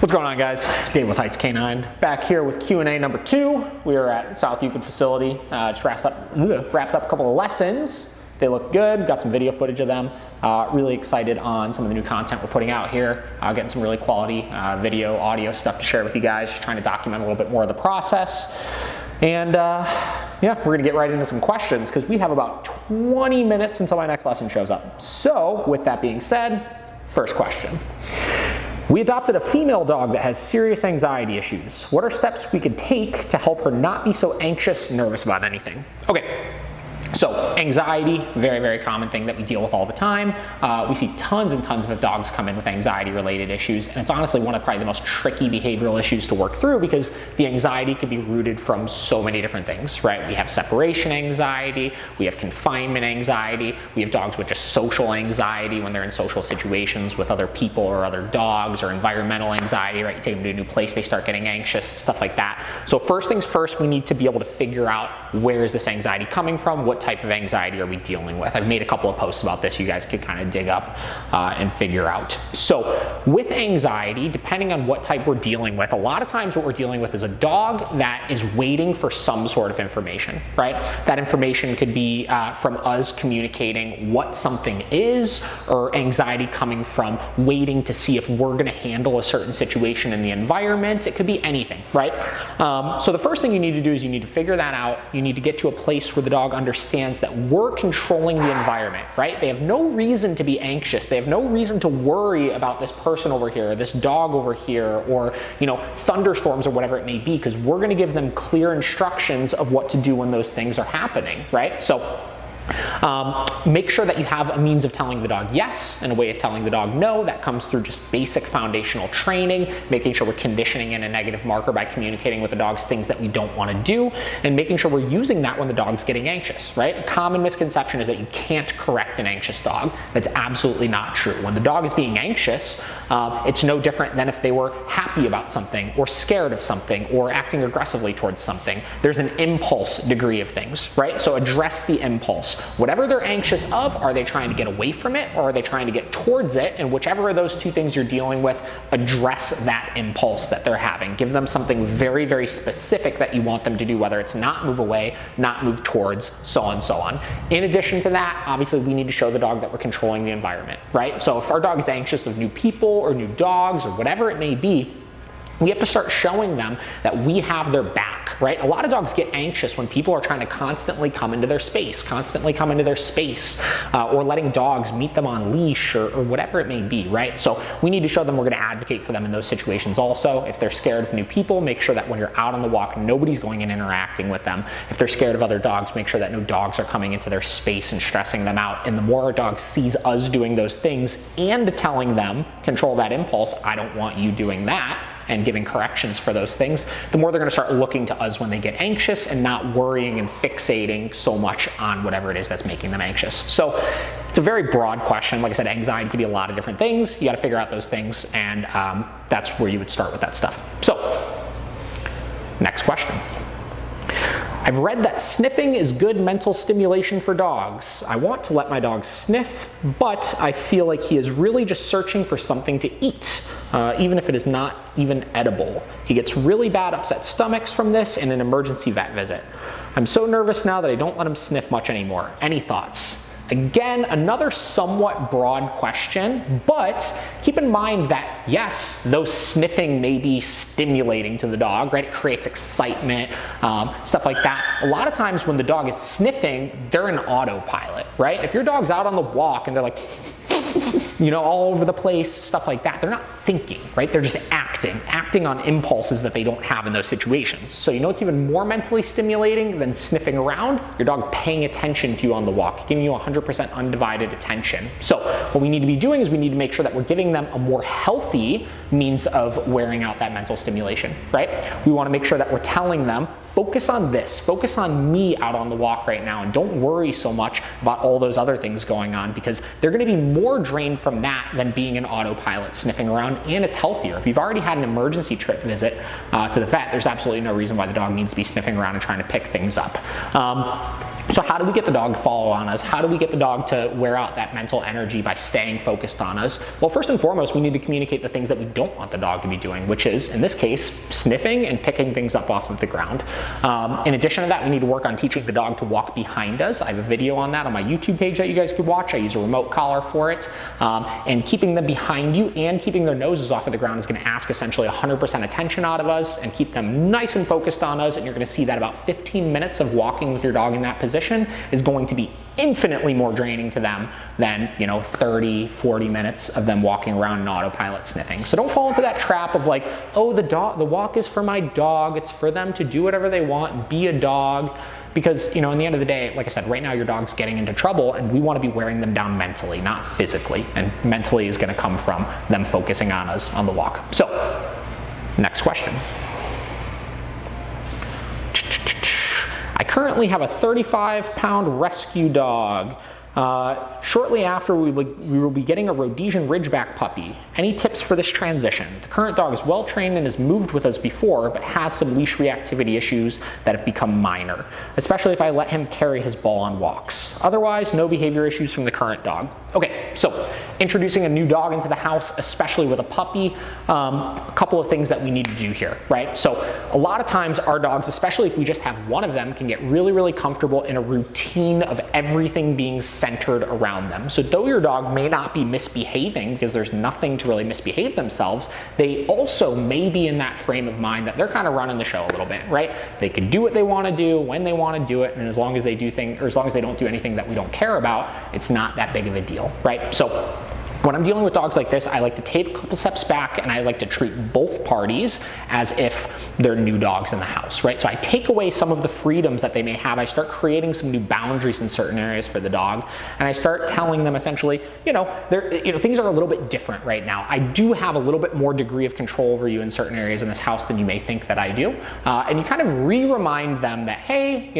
What's going on, guys? Dave with Heights K9 back here with Q&A number 2. We are at South Euclid facility. Just wrapped up a couple of lessons. They look good. Got some video footage of them. Really excited on some of the new content we're putting out here. Getting some really quality video, audio stuff to share with you guys. Just trying to document a little bit more of the process. And yeah, we're gonna get right into some questions because we have about 20 minutes until my next lesson shows up. So with that being said, first question. We adopted a female dog that has serious anxiety issues. What are steps we could take to help her not be so anxious, nervous about anything? Okay. So anxiety, very, very common thing that we deal with all the time. We see tons and tons of dogs come in with anxiety related issues, and it's honestly one of probably the most tricky behavioral issues to work through because the anxiety can be rooted from so many different things, right? We have separation anxiety, we have confinement anxiety, we have dogs with just social anxiety when they're in social situations with other people or other dogs, or environmental anxiety, right? You take them to a new place, they start getting anxious, stuff like that. So first things first, we need to be able to figure out where is this anxiety coming from, what type of anxiety are we dealing with. I've made a couple of posts about this you guys could kind of dig up and figure out. So with anxiety, depending on what type we're dealing with, a lot of times what we're dealing with is a dog that is waiting for some sort of information, right? That information could be from us communicating what something is, or anxiety coming from waiting to see if we're going to handle a certain situation in the environment. It could be anything, right? So the first thing you need to do is you need to figure that out. You need to get to a place where the dog understands that we're controlling the environment, right? They have no reason to be anxious. They have no reason to worry about this person over here, or this dog over here, or, you know, thunderstorms or whatever it may be, because we're going to give them clear instructions of what to do when those things are happening, right? So make sure that you have a means of telling the dog yes and a way of telling the dog no. That comes through just basic foundational training, making sure we're conditioning in a negative marker by communicating with the dogs things that we don't want to do, and making sure we're using that when the dog's getting anxious, right? A common misconception is that you can't correct an anxious dog. That's absolutely not true. When the dog is being anxious, it's no different than if they were happy about something, or scared of something, or acting aggressively towards something. There's an impulse degree of things, right? So address the impulse. Whatever they're anxious of, are they trying to get away from it, or are they trying to get towards it? And whichever of those two things you're dealing with, address that impulse that they're having. Give them something very, very specific that you want them to do, whether it's not move away, not move towards, so on and so on. In addition to that, obviously we need to show the dog that we're controlling the environment, right? So if our dog is anxious of new people or new dogs or whatever it may be, we have to start showing them that we have their back, right? A lot of dogs get anxious when people are trying to constantly come into their space, or letting dogs meet them on leash, or whatever it may be, right? So we need to show them we're going to advocate for them in those situations also. If they're scared of new people, make sure that when you're out on the walk, nobody's going and interacting with them. If they're scared of other dogs, make sure that no dogs are coming into their space and stressing them out. And the more our dog sees us doing those things and telling them, control that impulse, I don't want you doing that, and giving corrections for those things, the more they're going to start looking to us when they get anxious and not worrying and fixating so much on whatever it is that's making them anxious. So it's a very broad question. Like I said, anxiety could be a lot of different things. You got to figure out those things, and that's where you would start with that stuff. So next question. I've read that sniffing is good mental stimulation for dogs. I want to let my dog sniff, but I feel like he is really just searching for something to eat, even if it is not even edible. He gets really bad upset stomachs from this in an emergency vet visit. I'm so nervous now that I don't let him sniff much anymore. Any thoughts? Again, another somewhat broad question, but keep in mind that yes, though sniffing may be stimulating to the dog, right? It creates excitement, stuff like that. A lot of times when the dog is sniffing, they're in autopilot, right? If your dog's out on the walk and they're like, you know, all over the place, stuff like that, they're not thinking, right? They're just acting on impulses that they don't have in those situations. So you know it's even more mentally stimulating than sniffing around? Your dog paying attention to you on the walk, giving you 100% undivided attention. So what we need to be doing is we need to make sure that we're giving them a more healthy means of wearing out that mental stimulation, right? We want to make sure that we're telling them focus on this, focus on me out on the walk right now, and don't worry so much about all those other things going on, because they're gonna be more drained from that than being an autopilot sniffing around, and it's healthier. If you've already had an emergency trip visit to the vet, there's absolutely no reason why the dog needs to be sniffing around and trying to pick things up. So how do we get the dog to follow on us? How do we get the dog to wear out that mental energy by staying focused on us? Well, first and foremost, we need to communicate the things that we don't want the dog to be doing, which is, in this case, sniffing and picking things up off of the ground. In addition to that, we need to work on teaching the dog to walk behind us. I have a video on that on my YouTube page that you guys could watch. I use a remote collar for it. And keeping them behind you and keeping their noses off of the ground is going to ask essentially 100% attention out of us and keep them nice and focused on us. And you're going to see that about 15 minutes of walking with your dog in that position is going to be infinitely more draining to them than, 30, 40 minutes of them walking around in autopilot sniffing. So don't fall into that trap of like, oh, the walk is for my dog. It's for them to do whatever they want and be a dog. Because, in the end of the day, like I said, right now your dog's getting into trouble, and we want to be wearing them down mentally, not physically. And mentally is going to come from them focusing on us on the walk. So, next question. I currently have a 35-pound rescue dog. Shortly after, we will be getting a Rhodesian Ridgeback puppy. Any tips for this transition? The current dog is well trained and has moved with us before, but has some leash reactivity issues that have become minor, especially if I let him carry his ball on walks. Otherwise, no behavior issues from the current dog. Okay, so introducing a new dog into the house, especially with a puppy, a couple of things that we need to do here, right? So a lot of times our dogs, especially if we just have one of them, can get really, really comfortable in a routine of everything being centered around them. So though your dog may not be misbehaving, because there's nothing to really misbehave themselves, they also may be in that frame of mind that they're kind of running the show a little bit, right? They can do what they want to do when they want to do it, and as long as they do things, or as long as they don't do anything that we don't care about, it's not that big of a deal, right? So when I'm dealing with dogs like this, I like to take a couple steps back and I like to treat both parties as if they're new dogs in the house, right? So I take away some of the freedoms that they may have. I start creating some new boundaries in certain areas for the dog, and I start telling them essentially, things are a little bit different right now. I do have a little bit more degree of control over you in certain areas in this house than you may think that I do. And you kind of remind them that, hey,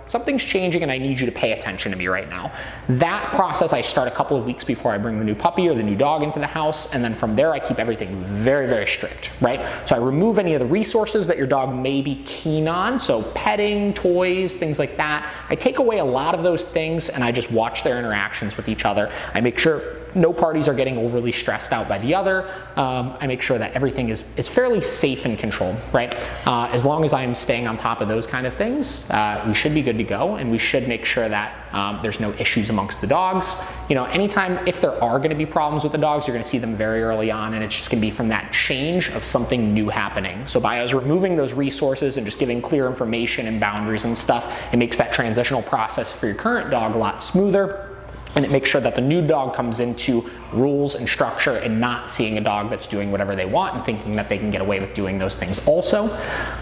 something's changing and I need you to pay attention to me right now. That process I start a couple of weeks before I bring the new puppy or the new dog into the house, and then from there I keep everything very, very strict, right? So I remove any of the resources that your dog may be keen on, so petting, toys, things like that. I take away a lot of those things and I just watch their interactions with each other. I make sure no parties are getting overly stressed out by the other. I make sure that everything is fairly safe and controlled, right? As long as I'm staying on top of those kind of things, we should be good to go, and we should make sure that there's no issues amongst the dogs. Anytime if there are going to be problems with the dogs, you're going to see them very early on, and it's just going to be from that change of something new happening. So by us removing those resources and just giving clear information and boundaries and stuff, it makes that transitional process for your current dog a lot smoother. And it makes sure that the new dog comes into rules and structure and not seeing a dog that's doing whatever they want and thinking that they can get away with doing those things also.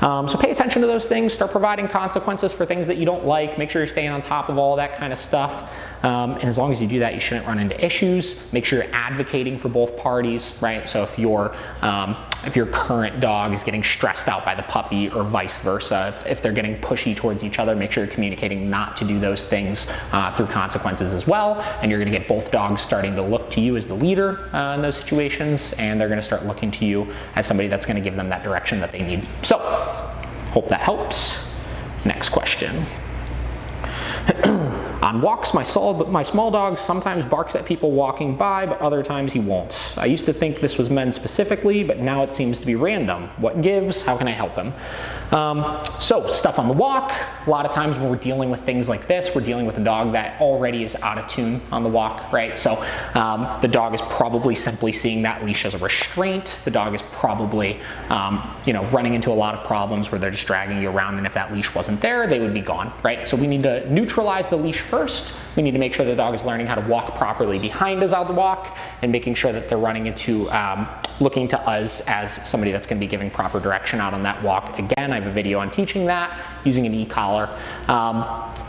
So pay attention to those things, start providing consequences for things that you don't like, make sure you're staying on top of all that kind of stuff. And as long as you do that, you shouldn't run into issues. Make sure you're advocating for both parties, right? So if your current dog is getting stressed out by the puppy or vice versa, if they're getting pushy towards each other, make sure you're communicating not to do those things through consequences as well. And you're going to get both dogs starting to look to you as the leader in those situations, and they're going to start looking to you as somebody that's going to give them that direction that they need. So, hope that helps. Next question. On walks, my small dog sometimes barks at people walking by, but other times he won't. I used to think this was men specifically, but now it seems to be random. What gives? How can I help him? So stuff on the walk. A lot of times when we're dealing with things like this, we're dealing with a dog that already is out of tune on the walk, right? So the dog is probably simply seeing that leash as a restraint. The dog is probably, running into a lot of problems where they're just dragging you around, and if that leash wasn't there, they would be gone, right? So we need to neutralize neutralize the leash first. We need to make sure the dog is learning how to walk properly behind us on the walk, and making sure that they're running into, looking to us as somebody that's going to be giving proper direction out on that walk. Again, I have a video on teaching that using an e-collar.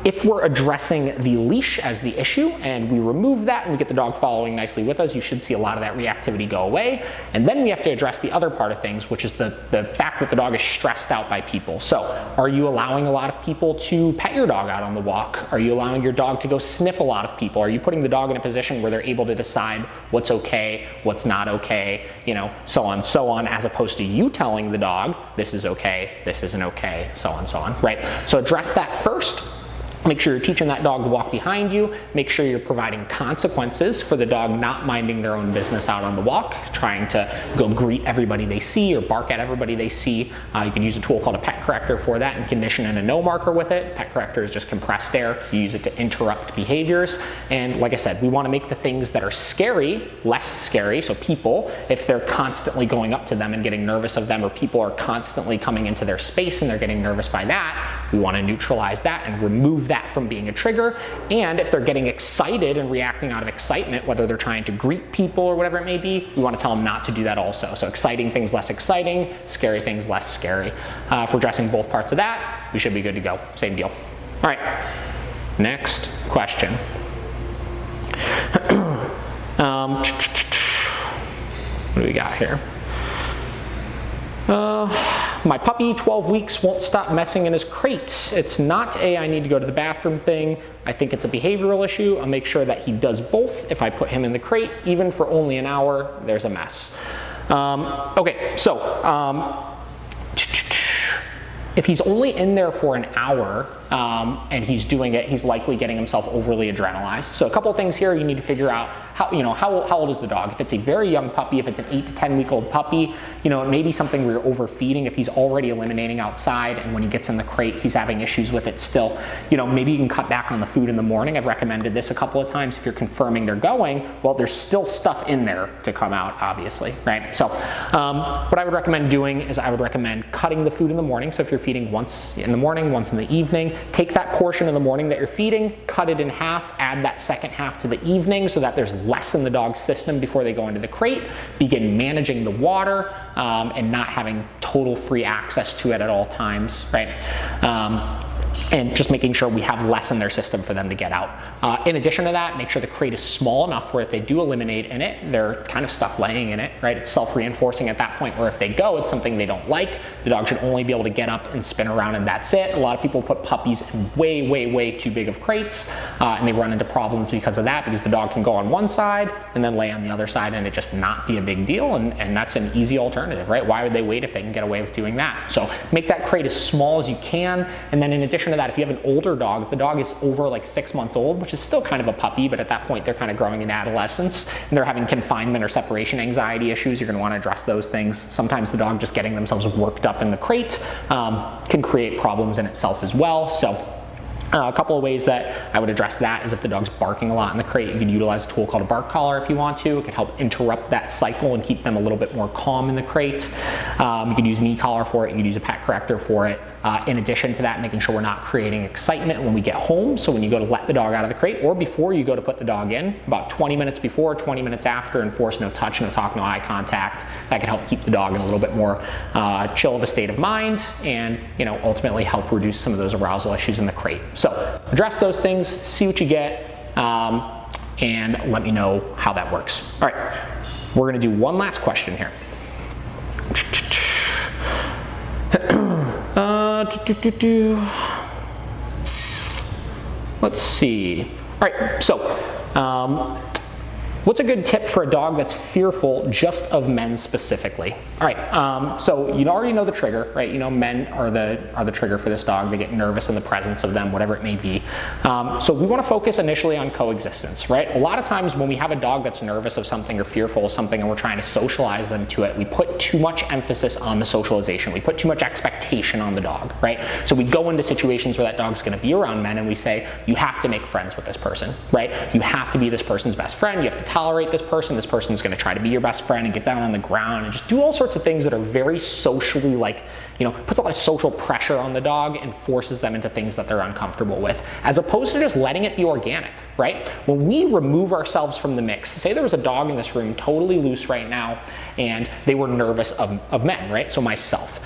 If we're addressing the leash as the issue and we remove that and we get the dog following nicely with us, you should see a lot of that reactivity go away. And then we have to address the other part of things, which is the fact that the dog is stressed out by people. So are you allowing a lot of people to pet your dog out on the walk? Are you allowing your dog to go sniff a lot of people? Are you putting the dog in a position where they're able to decide what's okay, what's not okay, you know, so on, as opposed to you telling the dog, this is okay, this isn't okay, so on, right? So address that first. Make sure you're teaching that dog to walk behind you. Make sure you're providing consequences for the dog not minding their own business out on the walk, trying to go greet everybody they see or bark at everybody they see. You can use a tool called a pet corrector for that and condition in a no marker with it. Pet corrector is just compressed air. You use it to interrupt behaviors. And like I said, we want to make the things that are scary less scary. So people, if they're constantly going up to them and getting nervous of them, or people are constantly coming into their space and they're getting nervous by that, we want to neutralize that and remove that from being a trigger. And if they're getting excited and reacting out of excitement, whether they're trying to greet people or whatever it may be, we want to tell them not to do that also. So exciting things less exciting, scary things less scary. If we're addressing both parts of that, we should be good to go. Same deal. All right, next question. What do we got here? My puppy, 12 weeks, won't stop messing in his crate. It's not a I need to go to the bathroom thing. I think it's a behavioral issue. I'll make sure that he does both. If I put him in the crate, even for only an hour, there's a mess. Okay, so if he's only in there for an hour and he's doing it, he's likely getting himself overly adrenalized. So a couple of things here you need to figure out. How old is the dog? If it's a very young puppy, if it's an 8 to 10 week old puppy, it may be something where you're overfeeding. If he's already eliminating outside and when he gets in the crate, he's having issues with it still, maybe you can cut back on the food in the morning. I've recommended this a couple of times. If you're confirming they're going, well, there's still stuff in there to come out, obviously, right? So what I would recommend doing is I would recommend cutting the food in the morning. So if you're feeding once in the morning, once in the evening, take that portion in the morning that you're feeding, cut it in half, add that second half to the evening so that there's less in the dog's system before they go into the crate. Begin managing the water and not having total free access to it at all times, right? And just making sure we have less in their system for them to get out. In addition to that, make sure the crate is small enough where if they do eliminate in it, they're kind of stuck laying in it, right? It's self-reinforcing at that point where if they go, it's something they don't like. The dog should only be able to get up and spin around and that's it. A lot of people put puppies in way, way, way too big of crates and they run into problems because of that, because the dog can go on one side and then lay on the other side and it just not be a big deal. And that's an easy alternative, right? Why would they wait if they can get away with doing that? So make that crate as small as you can. And then in addition to that, if you have an older dog, if the dog is over like 6 months old, which is still kind of a puppy, but at that point they're kind of growing into adolescence and they're having confinement or separation anxiety issues, you're going to want to address those things. Sometimes the dog just getting themselves worked up in the crate can create problems in itself as well. So a couple of ways that I would address that is if the dog's barking a lot in the crate, you can utilize a tool called a bark collar if you want to. It can help interrupt that cycle and keep them a little bit more calm in the crate. You can use an e-collar for it, you can use a pet corrector for it. In addition to that, making sure we're not creating excitement when we get home. So when you go to let the dog out of the crate or before you go to put the dog in, about 20 minutes before, 20 minutes after, enforce no touch, no talk, no eye contact. That can help keep the dog in a little bit more chill of a state of mind and ultimately help reduce some of those arousal issues in the crate. So address those things, see what you get, and let me know how that works. All right, we're gonna do one last question here. Let's see. All right, so what's a good tip for a dog that's fearful just of men specifically? All right, so you already know the trigger, right? Men are the trigger for this dog. They get nervous in the presence of them, whatever it may be. So we want to focus initially on coexistence, right? A lot of times when we have a dog that's nervous of something or fearful of something and we're trying to socialize them to it, we put too much emphasis on the socialization. We put too much expectation on the dog, right? So we go into situations where that dog's going to be around men and we say, you have to make friends with this person, right? You have to be this person's best friend. You have to tolerate this person. This person's gonna try to be your best friend and get down on the ground and just do all sorts of things that are very socially, like, you know, puts a lot of social pressure on the dog and forces them into things that they're uncomfortable with, as opposed to just letting it be organic, right? When we remove ourselves from the mix, say there was a dog in this room totally loose right now and they were nervous of men, right? So myself.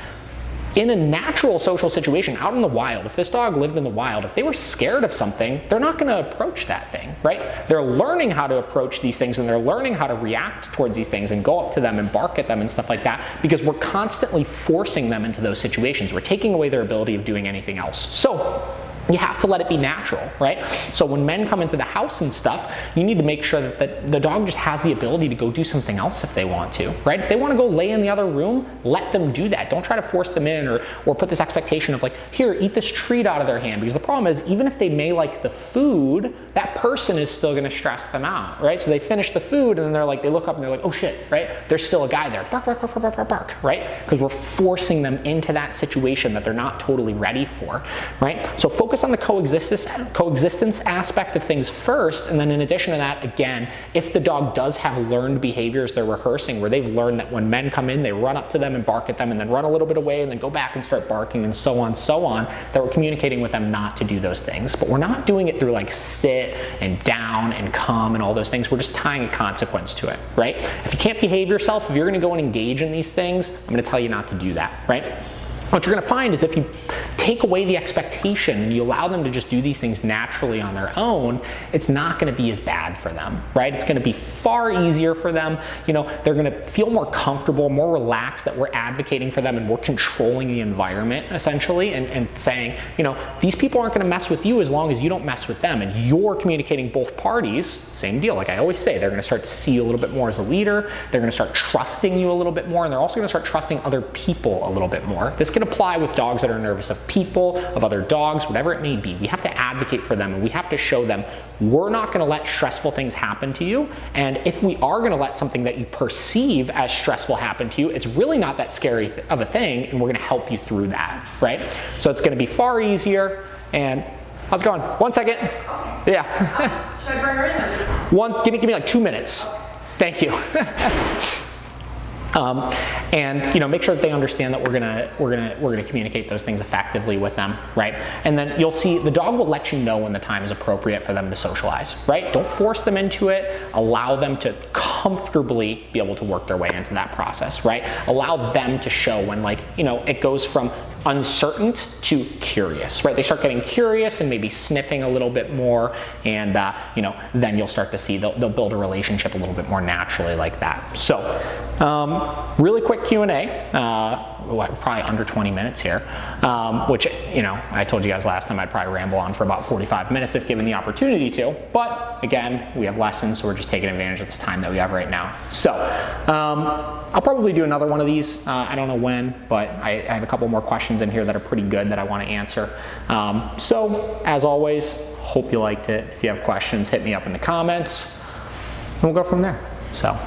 In a natural social situation out in the wild, if this dog lived in the wild, if they were scared of something, they're not going to approach that thing, right? They're learning how to approach these things and they're learning how to react towards these things and go up to them and bark at them and stuff like that, because we're constantly forcing them into those situations. We're taking away their ability of doing anything else. So you have to let it be natural, right? So when men come into the house and stuff, you need to make sure that the dog just has the ability to go do something else if they want to, right? If they want to go lay in the other room, let them do that. Don't try to force them in or put this expectation of like, here, eat this treat out of their hand. Because the problem is, even if they may like the food, that person is still going to stress them out, right? So they finish the food and then they're like, they look up and they're like, oh shit, right? There's still a guy there, bark, bark, bark, bark, bark, bark, right? Because we're forcing them into that situation that they're not totally ready for, right? So focus on the coexistence aspect of things first, and then in addition to that, again, if the dog does have learned behaviors they're rehearsing, where they've learned that when men come in, they run up to them and bark at them and then run a little bit away and then go back and start barking and so on, that we're communicating with them not to do those things. But we're not doing it through like sit and down and come and all those things. We're just tying a consequence to it, right? If you can't behave yourself, if you're gonna go and engage in these things, I'm gonna tell you not to do that, right? What you're gonna find is if you take away the expectation and you allow them to just do these things naturally on their own, it's not gonna be as bad for them, right? It's gonna be far easier for them. You know, they're gonna feel more comfortable, more relaxed that we're advocating for them and we're controlling the environment essentially and saying, you know, these people aren't gonna mess with you as long as you don't mess with them, and you're communicating both parties, same deal. Like I always say, they're gonna start to see you a little bit more as a leader, they're gonna start trusting you a little bit more, and they're also gonna start trusting other people a little bit more. This can apply with dogs that are nervous of people, of other dogs, whatever it may be. We have to advocate for them and we have to show them we're not going to let stressful things happen to you, and if we are going to let something that you perceive as stressful happen to you, it's really not that scary of a thing, and we're going to help you through that, right? So it's going to be far easier. And how's it going? 1 second. Yeah. Should I bring her in or just? Give me like 2 minutes. Thank you. And you know, make sure that they understand that we're gonna communicate those things effectively with them, right? And then you'll see the dog will let you know when the time is appropriate for them to socialize, right? Don't force them into it. Allow them to comfortably be able to work their way into that process, right? Allow them to show when, like, you know, it goes from uncertain to curious, right? They start getting curious and maybe sniffing a little bit more, and you know, then you'll start to see they'll build a relationship a little bit more naturally like that. So really quick Q&A, probably under 20 minutes here, which, you know, I told you guys last time I'd probably ramble on for about 45 minutes if given the opportunity to, but again, we have lessons, so we're just taking advantage of this time that we have right now. So I'll probably do another one of these. I don't know when, but I have a couple more questions in here that are pretty good that I want to answer. So as always, hope you liked it. If you have questions, hit me up in the comments and we'll go from there. So.